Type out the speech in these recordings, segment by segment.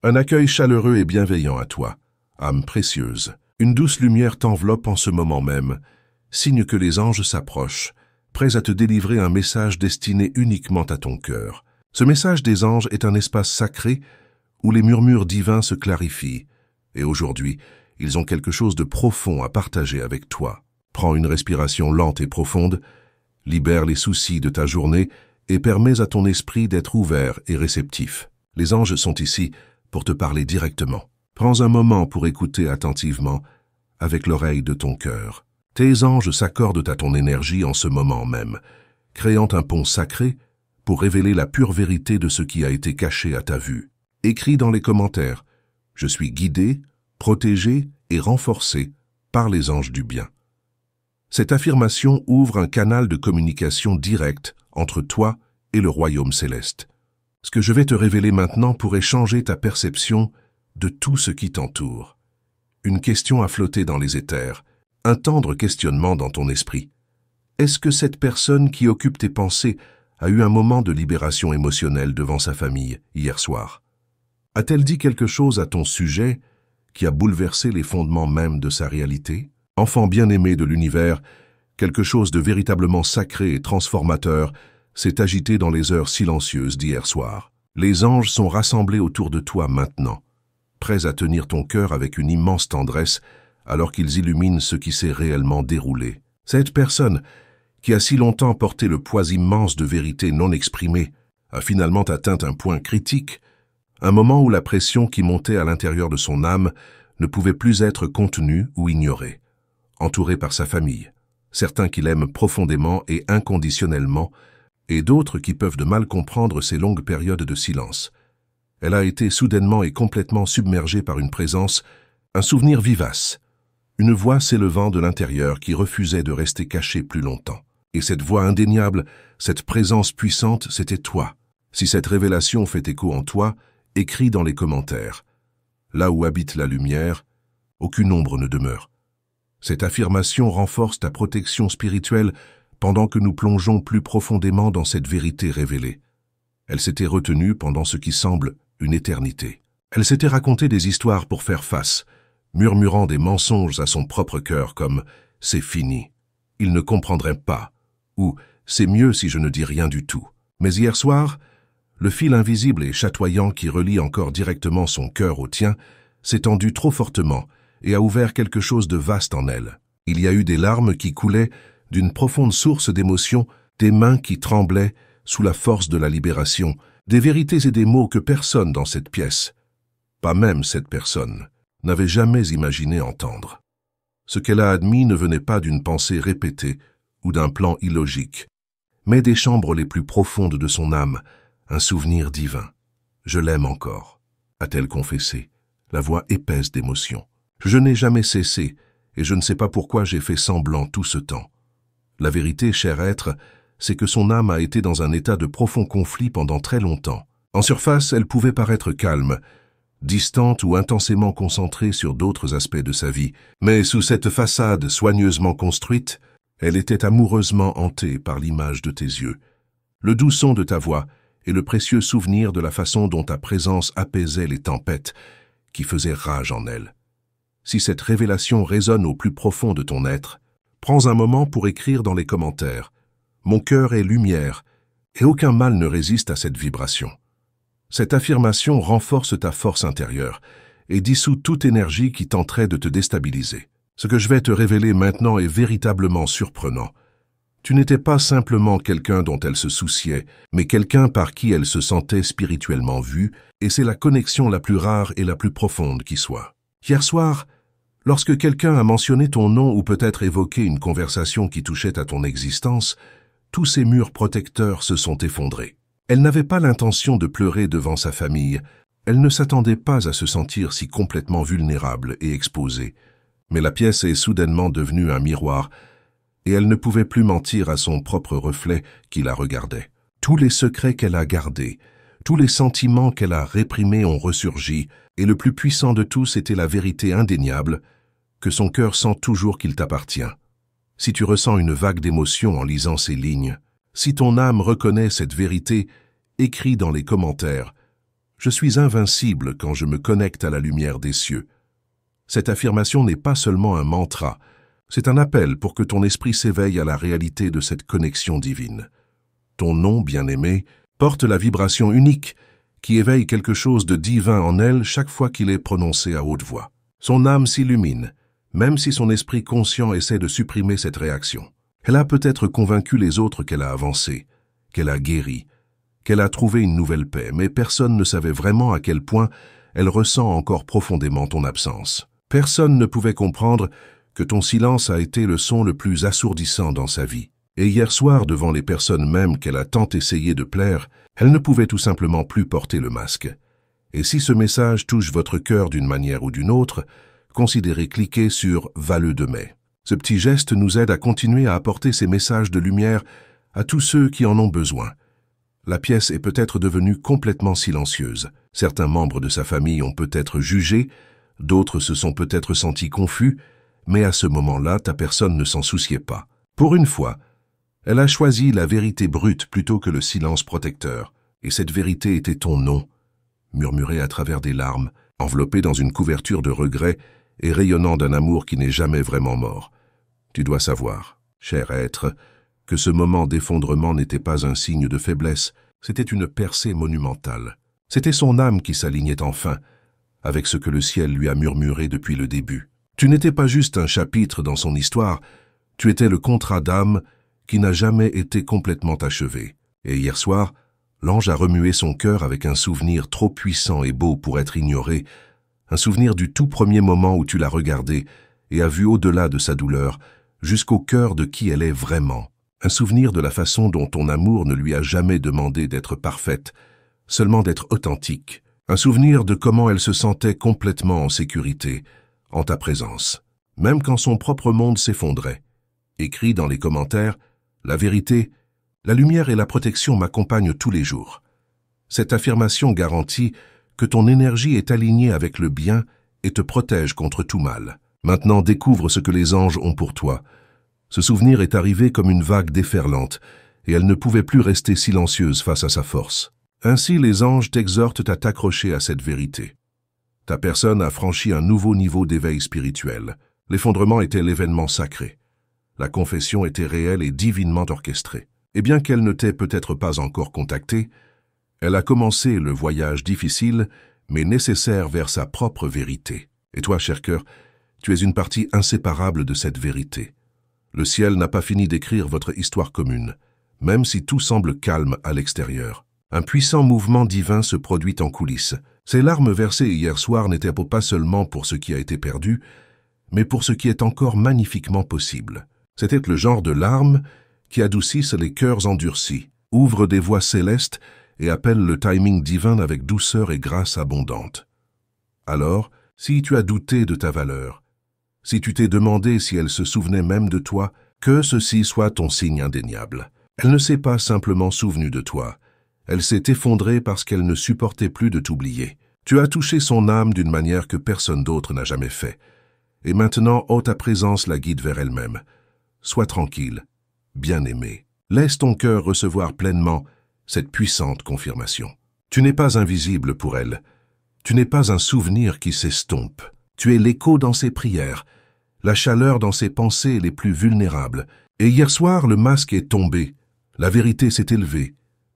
Un accueil chaleureux et bienveillant à toi, âme précieuse. Une douce lumière t'enveloppe en ce moment même, signe que les anges s'approchent, prêts à te délivrer un message destiné uniquement à ton cœur. Ce message des anges est un espace sacré où les murmures divins se clarifient, et aujourd'hui, ils ont quelque chose de profond à partager avec toi. Prends une respiration lente et profonde, libère les soucis de ta journée et permets à ton esprit d'être ouvert et réceptif. Les anges sont ici pour te parler directement. Prends un moment pour écouter attentivement avec l'oreille de ton cœur. Tes anges s'accordent à ton énergie en ce moment même, créant un pont sacré pour révéler la pure vérité de ce qui a été caché à ta vue. Écris dans les commentaires « Je suis guidé, protégé et renforcé par les anges du bien ». Cette affirmation ouvre un canal de communication direct entre toi et le royaume céleste. Ce que je vais te révéler maintenant pourrait changer ta perception de tout ce qui t'entoure. Une question a flotté dans les éthers, un tendre questionnement dans ton esprit. Est-ce que cette personne qui occupe tes pensées a eu un moment de libération émotionnelle devant sa famille hier soir? A-t-elle dit quelque chose à ton sujet qui a bouleversé les fondements mêmes de sa réalité? Enfant bien-aimé de l'univers, quelque chose de véritablement sacré et transformateur s'est agité dans les heures silencieuses d'hier soir. Les anges sont rassemblés autour de toi maintenant, prêts à tenir ton cœur avec une immense tendresse alors qu'ils illuminent ce qui s'est réellement déroulé. Cette personne, qui a si longtemps porté le poids immense de vérité non exprimée, a finalement atteint un point critique, un moment où la pression qui montait à l'intérieur de son âme ne pouvait plus être contenue ou ignorée. Entourée par sa famille, certains qui l'aiment profondément et inconditionnellement, et d'autres qui peuvent de mal comprendre ces longues périodes de silence. Elle a été soudainement et complètement submergée par une présence, un souvenir vivace, une voix s'élevant de l'intérieur qui refusait de rester cachée plus longtemps. Et cette voix indéniable, cette présence puissante, c'était toi. Si cette révélation fait écho en toi, écris dans les commentaires. Là où habite la lumière, aucune ombre ne demeure. Cette affirmation renforce ta protection spirituelle pendant que nous plongeons plus profondément dans cette vérité révélée. Elle s'était retenue pendant ce qui semble une éternité. Elle s'était raconté des histoires pour faire face, murmurant des mensonges à son propre cœur comme « c'est fini, il ne comprendrait pas » ou « c'est mieux si je ne dis rien du tout ». Mais hier soir, le fil invisible et chatoyant qui relie encore directement son cœur au tien s'est tendu trop fortement et a ouvert quelque chose de vaste en elle. Il y a eu des larmes qui coulaient d'une profonde source d'émotion, des mains qui tremblaient sous la force de la libération, des vérités et des mots que personne dans cette pièce, pas même cette personne, n'avait jamais imaginé entendre. Ce qu'elle a admis ne venait pas d'une pensée répétée ou d'un plan illogique, mais des chambres les plus profondes de son âme, un souvenir divin. « Je l'aime encore », a-t-elle confessé, la voix épaisse d'émotion. « Je n'ai jamais cessé, et je ne sais pas pourquoi j'ai fait semblant tout ce temps. » La vérité, cher être, c'est que son âme a été dans un état de profond conflit pendant très longtemps. En surface, elle pouvait paraître calme, distante ou intensément concentrée sur d'autres aspects de sa vie, mais sous cette façade soigneusement construite, elle était amoureusement hantée par l'image de tes yeux, le doux son de ta voix et le précieux souvenir de la façon dont ta présence apaisait les tempêtes qui faisaient rage en elle. Si cette révélation résonne au plus profond de ton être, prends un moment pour écrire dans les commentaires « Mon cœur est lumière » et aucun mal ne résiste à cette vibration. Cette affirmation renforce ta force intérieure et dissout toute énergie qui tenterait de te déstabiliser. Ce que je vais te révéler maintenant est véritablement surprenant. Tu n'étais pas simplement quelqu'un dont elle se souciait, mais quelqu'un par qui elle se sentait spirituellement vue, et c'est la connexion la plus rare et la plus profonde qui soit. Hier soir, lorsque quelqu'un a mentionné ton nom ou peut-être évoqué une conversation qui touchait à ton existence, tous ces murs protecteurs se sont effondrés. Elle n'avait pas l'intention de pleurer devant sa famille, elle ne s'attendait pas à se sentir si complètement vulnérable et exposée. Mais la pièce est soudainement devenue un miroir, et elle ne pouvait plus mentir à son propre reflet qui la regardait. Tous les secrets qu'elle a gardés, tous les sentiments qu'elle a réprimés ont ressurgi, et le plus puissant de tous était la vérité indéniable, que son cœur sent toujours qu'il t'appartient. Si tu ressens une vague d'émotion en lisant ces lignes, si ton âme reconnaît cette vérité, écris dans les commentaires Je suis invincible quand je me connecte à la lumière des cieux. Cette affirmation n'est pas seulement un mantra, c'est un appel pour que ton esprit s'éveille à la réalité de cette connexion divine. Ton nom, bien-aimé, porte la vibration unique qui éveille quelque chose de divin en elle chaque fois qu'il est prononcé à haute voix. Son âme s'illumine, même si son esprit conscient essaie de supprimer cette réaction. Elle a peut-être convaincu les autres qu'elle a avancé, qu'elle a guéri, qu'elle a trouvé une nouvelle paix, mais personne ne savait vraiment à quel point elle ressent encore profondément ton absence. Personne ne pouvait comprendre que ton silence a été le son le plus assourdissant dans sa vie. Et hier soir, devant les personnes même qu'elle a tant essayé de plaire, elle ne pouvait tout simplement plus porter le masque. Et si ce message touche votre cœur d'une manière ou d'une autre, considérez cliquer sur « Va le de mai ». Ce petit geste nous aide à continuer à apporter ces messages de lumière à tous ceux qui en ont besoin. La pièce est peut-être devenue complètement silencieuse. Certains membres de sa famille ont peut-être jugé, d'autres se sont peut-être sentis confus, mais à ce moment-là, ta personne ne s'en souciait pas. Pour une fois, elle a choisi la vérité brute plutôt que le silence protecteur, et cette vérité était ton nom, murmuré à travers des larmes, enveloppé dans une couverture de regrets et rayonnant d'un amour qui n'est jamais vraiment mort. Tu dois savoir, cher être, que ce moment d'effondrement n'était pas un signe de faiblesse, c'était une percée monumentale. C'était son âme qui s'alignait enfin, avec ce que le ciel lui a murmuré depuis le début. Tu n'étais pas juste un chapitre dans son histoire, tu étais le contrat d'âme qui n'a jamais été complètement achevé. Et hier soir, l'ange a remué son cœur avec un souvenir trop puissant et beau pour être ignoré, un souvenir du tout premier moment où tu l'as regardée et as vu au-delà de sa douleur, jusqu'au cœur de qui elle est vraiment. Un souvenir de la façon dont ton amour ne lui a jamais demandé d'être parfaite, seulement d'être authentique. Un souvenir de comment elle se sentait complètement en sécurité, en ta présence, même quand son propre monde s'effondrait. Écrit dans les commentaires, la vérité, la lumière et la protection m'accompagnent tous les jours. Cette affirmation garantit que ton énergie est alignée avec le bien et te protège contre tout mal. Maintenant, découvre ce que les anges ont pour toi. Ce souvenir est arrivé comme une vague déferlante, et elle ne pouvait plus rester silencieuse face à sa force. Ainsi, les anges t'exhortent à t'accrocher à cette vérité. Ta personne a franchi un nouveau niveau d'éveil spirituel. L'effondrement était l'événement sacré. La confession était réelle et divinement orchestrée. Et bien qu'elle ne t'ait peut-être pas encore contacté, elle a commencé le voyage difficile, mais nécessaire vers sa propre vérité. Et toi, cher cœur, tu es une partie inséparable de cette vérité. Le ciel n'a pas fini d'écrire votre histoire commune, même si tout semble calme à l'extérieur. Un puissant mouvement divin se produit en coulisses. Ces larmes versées hier soir n'étaient pas seulement pour ce qui a été perdu, mais pour ce qui est encore magnifiquement possible. C'était le genre de larmes qui adoucissent les cœurs endurcis, ouvrent des voies célestes et appellent le timing divin avec douceur et grâce abondante. Alors, si tu as douté de ta valeur, si tu t'es demandé si elle se souvenait même de toi, que ceci soit ton signe indéniable. Elle ne s'est pas simplement souvenue de toi, elle s'est effondrée parce qu'elle ne supportait plus de t'oublier. Tu as touché son âme d'une manière que personne d'autre n'a jamais fait. Et maintenant, ta présence la guide vers elle-même. Sois tranquille, bien-aimé. Laisse ton cœur recevoir pleinement cette puissante confirmation. Tu n'es pas invisible pour elle. Tu n'es pas un souvenir qui s'estompe. Tu es l'écho dans ses prières, la chaleur dans ses pensées les plus vulnérables. Et hier soir, le masque est tombé, la vérité s'est élevée,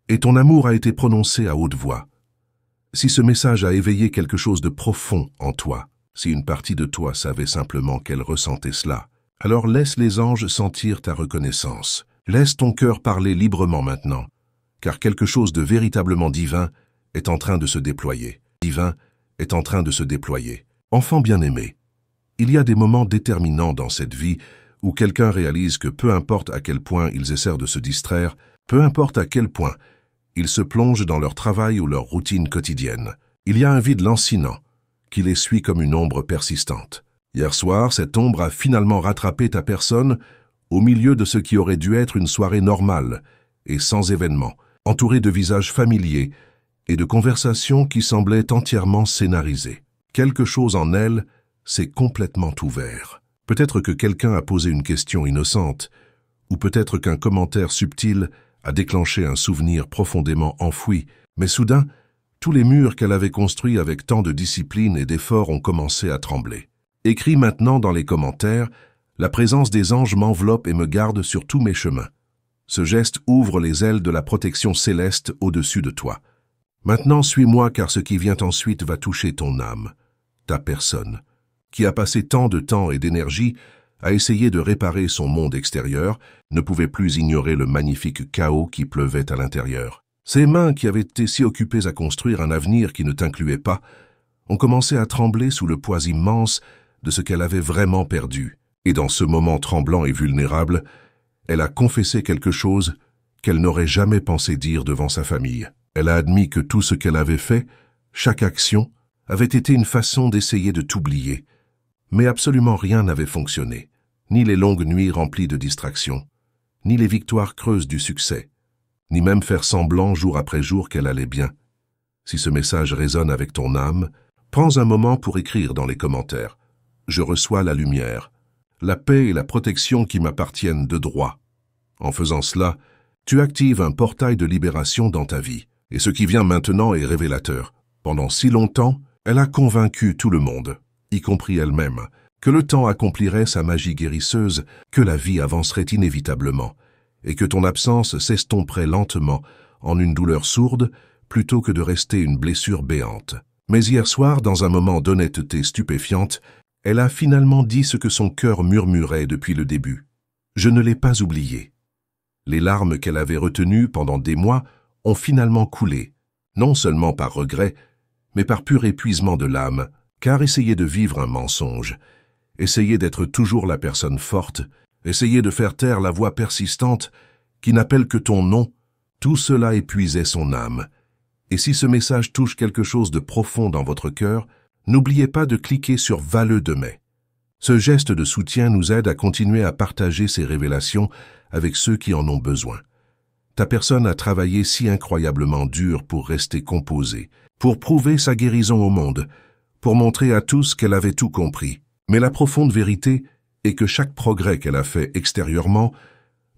et ton amour a été prononcé à haute voix. Si ce message a éveillé quelque chose de profond en toi, si une partie de toi savait simplement qu'elle ressentait cela, alors laisse les anges sentir ta reconnaissance. Laisse ton cœur parler librement maintenant, car quelque chose de véritablement divin est en train de se déployer. Divin est en train de se déployer. Enfant bien-aimé, il y a des moments déterminants dans cette vie où quelqu'un réalise que peu importe à quel point ils essaient de se distraire, peu importe à quel point ils se plongent dans leur travail ou leur routine quotidienne, il y a un vide lancinant qui les suit comme une ombre persistante. Hier soir, cette ombre a finalement rattrapé ta personne au milieu de ce qui aurait dû être une soirée normale et sans événement, entourée de visages familiers et de conversations qui semblaient entièrement scénarisées. Quelque chose en elle s'est complètement ouvert. Peut-être que quelqu'un a posé une question innocente, ou peut-être qu'un commentaire subtil a déclenché un souvenir profondément enfoui, mais soudain, Tous les murs qu'elle avait construits avec tant de discipline et d'effort ont commencé à trembler. Écris maintenant dans les commentaires, la présence des anges m'enveloppe et me garde sur tous mes chemins. Ce geste ouvre les ailes de la protection céleste au-dessus de toi. Maintenant, suis-moi car ce qui vient ensuite va toucher ton âme, ta personne, qui a passé tant de temps et d'énergie à essayer de réparer son monde extérieur, ne pouvait plus ignorer le magnifique chaos qui pleuvait à l'intérieur. Ses mains, qui avaient été si occupées à construire un avenir qui ne t'incluait pas, ont commencé à trembler sous le poids immense de ce qu'elle avait vraiment perdu. Et dans ce moment tremblant et vulnérable, elle a confessé quelque chose qu'elle n'aurait jamais pensé dire devant sa famille. Elle a admis que tout ce qu'elle avait fait, chaque action, avait été une façon d'essayer de t'oublier. Mais absolument rien n'avait fonctionné, ni les longues nuits remplies de distractions, ni les victoires creuses du succès, ni même faire semblant jour après jour qu'elle allait bien. Si ce message résonne avec ton âme, prends un moment pour écrire dans les commentaires. Je reçois la lumière, la paix et la protection qui m'appartiennent de droit. En faisant cela, tu actives un portail de libération dans ta vie. Et ce qui vient maintenant est révélateur. Pendant si longtemps, elle a convaincu tout le monde, y compris elle-même, que le temps accomplirait sa magie guérisseuse, que la vie avancerait inévitablement, et que ton absence s'estomperait lentement en une douleur sourde plutôt que de rester une blessure béante. Mais hier soir, dans un moment d'honnêteté stupéfiante, elle a finalement dit ce que son cœur murmurait depuis le début. Je ne l'ai pas oublié. Les larmes qu'elle avait retenues pendant des mois ont finalement coulé, non seulement par regret, mais par pur épuisement de l'âme, car essayer de vivre un mensonge, essayer d'être toujours la personne forte, essayer de faire taire la voix persistante qui n'appelle que ton nom, tout cela épuisait son âme. Et si ce message touche quelque chose de profond dans votre cœur, n'oubliez pas de cliquer sur « Valleux de mai ». Ce geste de soutien nous aide à continuer à partager ces révélations avec ceux qui en ont besoin. Ta personne a travaillé si incroyablement dur pour rester composée, pour prouver sa guérison au monde, pour montrer à tous qu'elle avait tout compris. Mais la profonde vérité est que chaque progrès qu'elle a fait extérieurement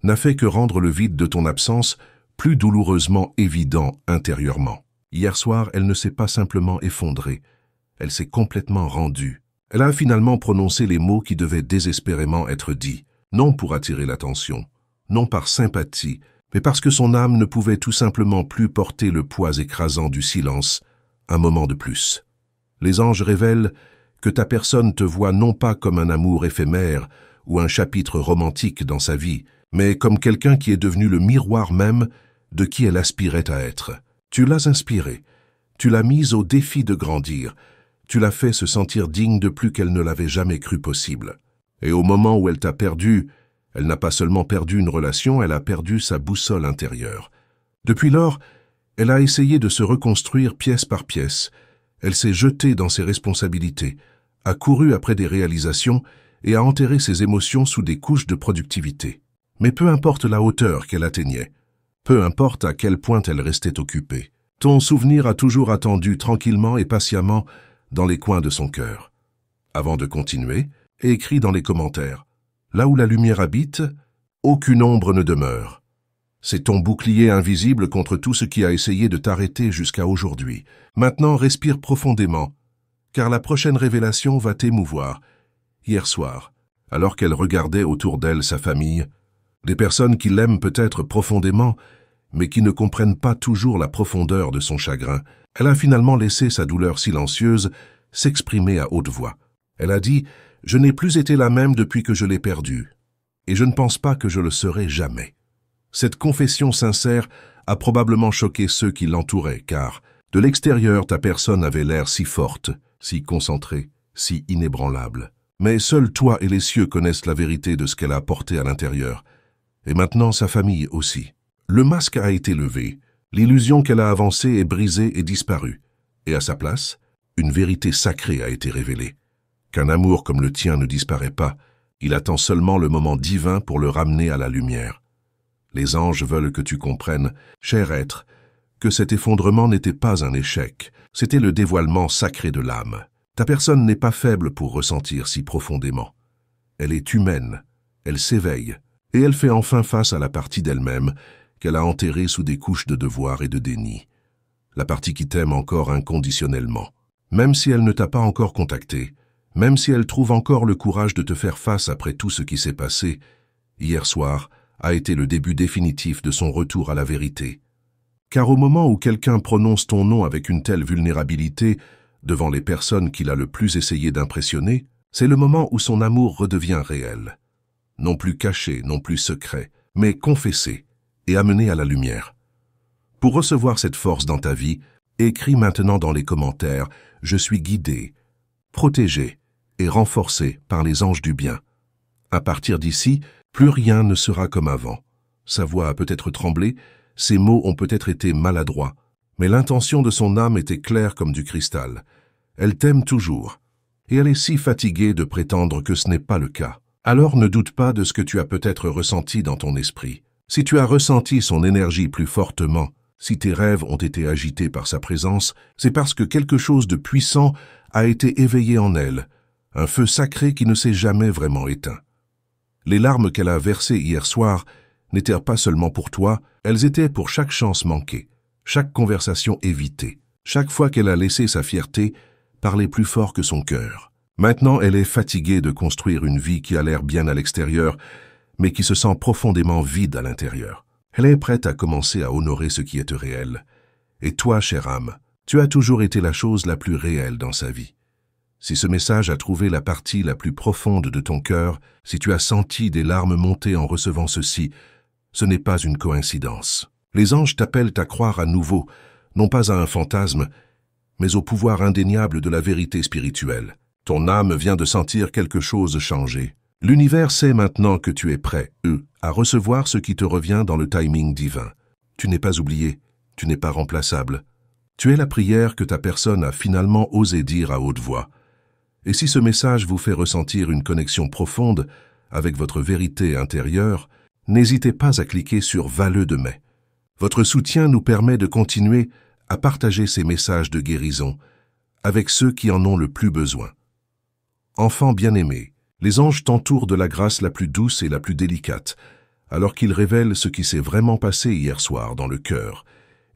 n'a fait que rendre le vide de ton absence plus douloureusement évident intérieurement. Hier soir, elle ne s'est pas simplement effondrée, elle s'est complètement rendue. Elle a finalement prononcé les mots qui devaient désespérément être dits, non pour attirer l'attention, non par sympathie, mais parce que son âme ne pouvait tout simplement plus porter le poids écrasant du silence un moment de plus. Les anges révèlent que ta personne te voit non pas comme un amour éphémère ou un chapitre romantique dans sa vie, mais comme quelqu'un qui est devenu le miroir même de qui elle aspirait à être. Tu l'as inspirée, tu l'as mise au défi de grandir, tu l'as fait se sentir digne de plus qu'elle ne l'avait jamais cru possible. Et au moment où elle t'a perdu, elle n'a pas seulement perdu une relation, elle a perdu sa boussole intérieure. Depuis lors, elle a essayé de se reconstruire pièce par pièce. Elle s'est jetée dans ses responsabilités, a couru après des réalisations et a enterré ses émotions sous des couches de productivité. Mais peu importe la hauteur qu'elle atteignait, peu importe à quel point elle restait occupée, ton souvenir a toujours attendu tranquillement et patiemment dans les coins de son cœur. Avant de continuer, écris dans les commentaires. Là où la lumière habite, aucune ombre ne demeure. C'est ton bouclier invisible contre tout ce qui a essayé de t'arrêter jusqu'à aujourd'hui. Maintenant, respire profondément, car la prochaine révélation va t'émouvoir. Hier soir, alors qu'elle regardait autour d'elle sa famille, des personnes qui l'aiment peut-être profondément, mais qui ne comprennent pas toujours la profondeur de son chagrin, elle a finalement laissé sa douleur silencieuse s'exprimer à haute voix. Elle a dit « Je n'ai plus été la même depuis que je l'ai perdue, et je ne pense pas que je le serai jamais ». Cette confession sincère a probablement choqué ceux qui l'entouraient, car de l'extérieur ta personne avait l'air si forte, si concentrée, si inébranlable. Mais seuls toi et les cieux connaissent la vérité de ce qu'elle a apporté à l'intérieur, et maintenant sa famille aussi. Le masque a été levé, l'illusion qu'elle a avancée est brisée et disparue, et à sa place, une vérité sacrée a été révélée. Qu'un amour comme le tien ne disparaît pas, il attend seulement le moment divin pour le ramener à la lumière. Les anges veulent que tu comprennes, cher être, que cet effondrement n'était pas un échec, c'était le dévoilement sacré de l'âme. Ta personne n'est pas faible pour ressentir si profondément. Elle est humaine, elle s'éveille, et elle fait enfin face à la partie d'elle-même qu'elle a enterrée sous des couches de devoir et de déni. la partie qui t'aime encore inconditionnellement. Même si elle ne t'a pas encore contacté, même si elle trouve encore le courage de te faire face après tout ce qui s'est passé, hier soir a été le début définitif de son retour à la vérité. Car au moment où quelqu'un prononce ton nom avec une telle vulnérabilité devant les personnes qu'il a le plus essayé d'impressionner, c'est le moment où son amour redevient réel. Non plus caché, non plus secret, mais confessé et amené à la lumière. Pour recevoir cette force dans ta vie, écris maintenant dans les commentaires « Je suis guidé, protégé et renforcé par les anges du bien ». À partir d'ici, plus rien ne sera comme avant. Sa voix a peut-être tremblé, ses mots ont peut-être été maladroits, mais l'intention de son âme était claire comme du cristal. Elle t'aime toujours, et elle est si fatiguée de prétendre que ce n'est pas le cas. Alors ne doute pas de ce que tu as peut-être ressenti dans ton esprit. Si tu as ressenti son énergie plus fortement, si tes rêves ont été agités par sa présence, c'est parce que quelque chose de puissant a été éveillé en elle, un feu sacré qui ne s'est jamais vraiment éteint. Les larmes qu'elle a versées hier soir n'étaient pas seulement pour toi, elles étaient pour chaque chance manquée, chaque conversation évitée, chaque fois qu'elle a laissé sa fierté parler plus fort que son cœur. Maintenant, elle est fatiguée de construire une vie qui a l'air bien à l'extérieur, mais qui se sent profondément vide à l'intérieur. Elle est prête à commencer à honorer ce qui est réel. Et toi, chère âme, tu as toujours été la chose la plus réelle dans sa vie. Si ce message a trouvé la partie la plus profonde de ton cœur, si tu as senti des larmes monter en recevant ceci, ce n'est pas une coïncidence. Les anges t'appellent à croire à nouveau, non pas à un fantasme, mais au pouvoir indéniable de la vérité spirituelle. Ton âme vient de sentir quelque chose changer. L'univers sait maintenant que tu es prêt, à recevoir ce qui te revient dans le timing divin. Tu n'es pas oublié, tu n'es pas remplaçable. Tu es la prière que ta personne a finalement osé dire à haute voix. Et si ce message vous fait ressentir une connexion profonde avec votre vérité intérieure, n'hésitez pas à cliquer sur « Valleux de mai ». Votre soutien nous permet de continuer à partager ces messages de guérison avec ceux qui en ont le plus besoin. Enfant bien-aimé, les anges t'entourent de la grâce la plus douce et la plus délicate, alors qu'ils révèlent ce qui s'est vraiment passé hier soir dans le cœur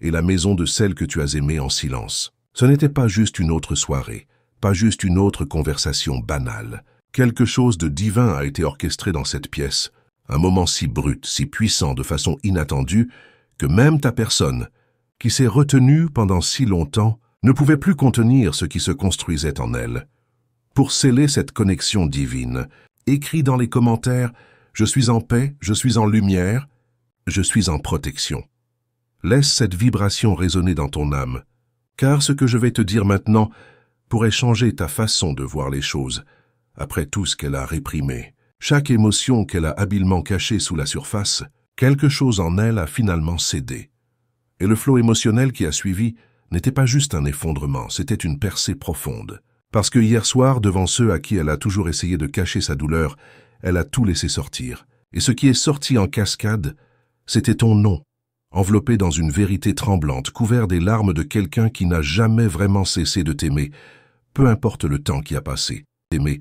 et la maison de celle que tu as aimée en silence. Ce n'était pas juste une autre soirée, pas juste une autre conversation banale. Quelque chose de divin a été orchestré dans cette pièce, un moment si brut, si puissant de façon inattendue, que même ta personne, qui s'est retenue pendant si longtemps, ne pouvait plus contenir ce qui se construisait en elle. Pour sceller cette connexion divine, écris dans les commentaires « Je suis en paix, je suis en lumière, je suis en protection ». Laisse cette vibration résonner dans ton âme, car ce que je vais te dire maintenant pourrait changer ta façon de voir les choses, après tout ce qu'elle a réprimé. Chaque émotion qu'elle a habilement cachée sous la surface, quelque chose en elle a finalement cédé. Et le flot émotionnel qui a suivi n'était pas juste un effondrement, c'était une percée profonde. Parce que hier soir, devant ceux à qui elle a toujours essayé de cacher sa douleur, elle a tout laissé sortir. Et ce qui est sorti en cascade, c'était ton nom, enveloppé dans une vérité tremblante, couvert des larmes de quelqu'un qui n'a jamais vraiment cessé de t'aimer, peu importe le temps qui a passé. T'aimer,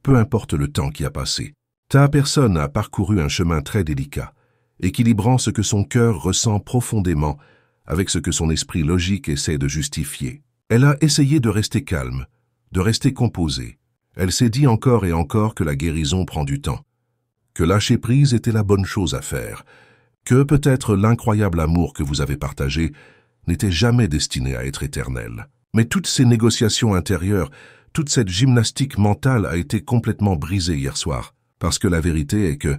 peu importe le temps qui a passé. Ta personne a parcouru un chemin très délicat, équilibrant ce que son cœur ressent profondément avec ce que son esprit logique essaie de justifier. Elle a essayé de rester calme, de rester composée. Elle s'est dit encore et encore que la guérison prend du temps, que lâcher prise était la bonne chose à faire, que peut-être l'incroyable amour que vous avez partagé n'était jamais destiné à être éternel. Mais toutes ces négociations intérieures, toute cette gymnastique mentale a été complètement brisée hier soir, parce que la vérité est que,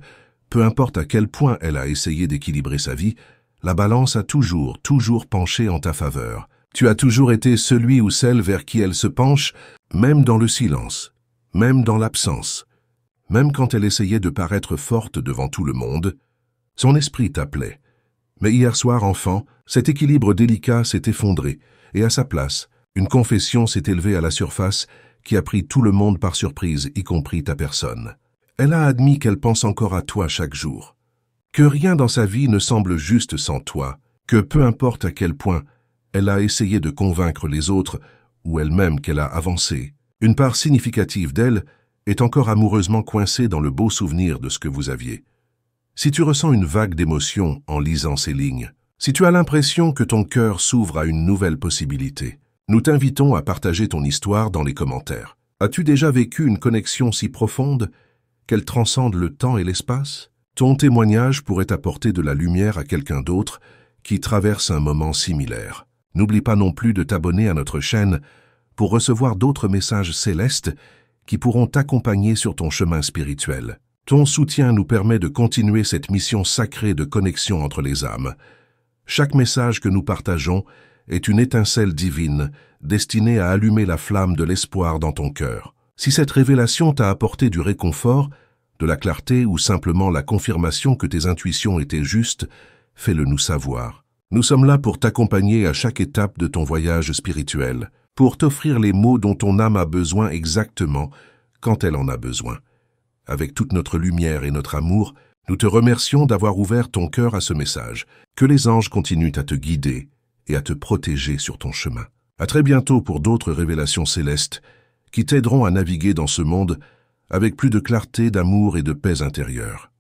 peu importe à quel point elle a essayé d'équilibrer sa vie, la balance a toujours penché en ta faveur. Tu as toujours été celui ou celle vers qui elle se penche, même dans le silence, même dans l'absence, même quand elle essayait de paraître forte devant tout le monde. Son esprit t'appelait. Mais hier soir, enfant, cet équilibre délicat s'est effondré, et à sa place, une confession s'est élevée à la surface qui a pris tout le monde par surprise, y compris ta personne. Elle a admis qu'elle pense encore à toi chaque jour, que rien dans sa vie ne semble juste sans toi, que peu importe à quel point elle a essayé de convaincre les autres ou elle-même qu'elle a avancé, une part significative d'elle est encore amoureusement coincée dans le beau souvenir de ce que vous aviez. Si tu ressens une vague d'émotion en lisant ces lignes, Si tu as l'impression que ton cœur s'ouvre à une nouvelle possibilité, nous t'invitons à partager ton histoire dans les commentaires. As-tu déjà vécu une connexion si profonde qu'elle transcende le temps et l'espace? Ton témoignage pourrait apporter de la lumière à quelqu'un d'autre qui traverse un moment similaire. N'oublie pas non plus de t'abonner à notre chaîne pour recevoir d'autres messages célestes qui pourront t'accompagner sur ton chemin spirituel. Ton soutien nous permet de continuer cette mission sacrée de connexion entre les âmes. Chaque message que nous partageons est une étincelle divine destinée à allumer la flamme de l'espoir dans ton cœur. Si cette révélation t'a apporté du réconfort, de la clarté ou simplement la confirmation que tes intuitions étaient justes, fais-le nous savoir. Nous sommes là pour t'accompagner à chaque étape de ton voyage spirituel, pour t'offrir les mots dont ton âme a besoin exactement quand elle en a besoin. Avec toute notre lumière et notre amour, nous te remercions d'avoir ouvert ton cœur à ce message. Que les anges continuent à te guider et à te protéger sur ton chemin. À très bientôt pour d'autres révélations célestes qui t'aideront à naviguer dans ce monde avec plus de clarté, d'amour et de paix intérieure.